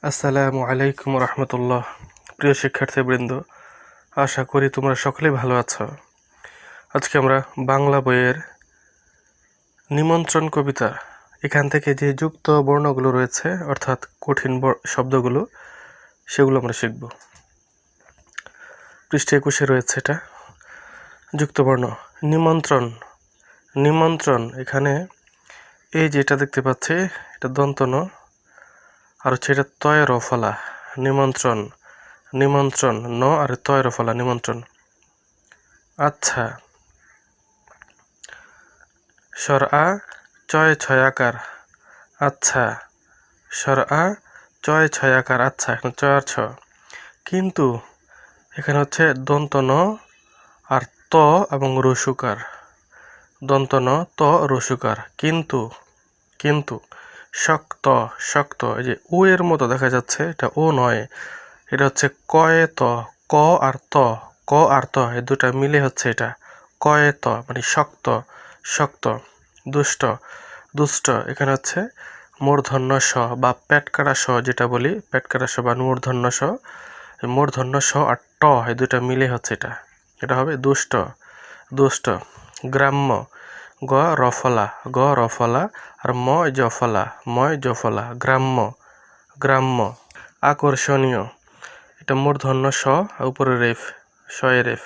আসসালামু আলাইকুম রহমতুল্লাহ। প্রিয় শিক্ষার্থীবৃন্দ, আশা করি তোমরা সকলেই ভালো আছো। আজকে আমরা বাংলা বইয়ের নিমন্ত্রণ কবিতা এখান থেকে যে যুক্ত বর্ণগুলো রয়েছে, অর্থাৎ কঠিন শব্দগুলো, সেগুলো আমরা শিখব। পৃষ্ঠা 21 রয়েছে এটা যুক্ত বর্ণ। নিমন্ত্রণ। নিমন্ত্রণ, এখানে এই যেটা দেখতে পাচ্ছি এটা দন্ত ন, আর হচ্ছে এটা তয়ের ফলা। নিমন্ত্রণ, নিমন্ত্রণ, ন আর তয়ের ফলা, নিমন্ত্রণ। আচ্ছা। স্বর আ চয় ছয় আকার, আচ্ছা। স্বর আ চয় ছয় আকার, আচ্ছা। এখানে চয় আর ছ, কিন্তু এখানে হচ্ছে দন্ত ন আর ত এবং রসুকার। দন্ত ন, ত, রসুকার। কিন্তু, কিন্তু শক্ত, শক্ত। এই যে ও এর মতো দেখা যাচ্ছে, এটা ও নয়, এটা হচ্ছে কয়ে ত। ক আর ত, ক আর ত, এই দুটা মিলে হচ্ছে এটা কয়ে ত, মানে শক্ত, শক্ত। দুষ্ট, দুষ্ট। এখানে হচ্ছে মূর্ধন্য স বা পেট কাটা স, যেটা বলি পেট কাটা স বা মূর্ধন্য স। মূর্ধন্য স আর ট, এই দুটা মিলে হচ্ছে এটা, এটা হবে দুষ্ট, দুষ্ট। গ্রাম্য। গ রফলা, গ রফলা, আর ম জফলা, ময় জফলা, গ্রাম্য, গ্রাম্য। আকর্ষণীয়, এটা মূর্ধন্য স, উপরে রেফ, শয়ে রেফ।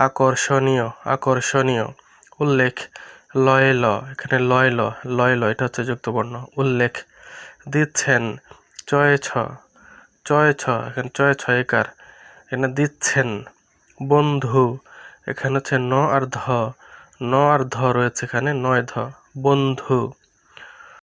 আকর্ষণীয়, আকর্ষণীয়। উল্লেখ। লয় ল, এখানে লয় ল, লয় ল, এটা হচ্ছে যুক্ত বর্ণ। উল্লেখ। দিচ্ছেন। চয়ে ছ, চয়ে ছ, এখানে চয়ে ছ একার, এখানে দিচ্ছেন। বন্ধু, এখানে হচ্ছে ন আর ধ, ন আর ধ রয়েছে এখানে, নয় ধ, বন্ধু।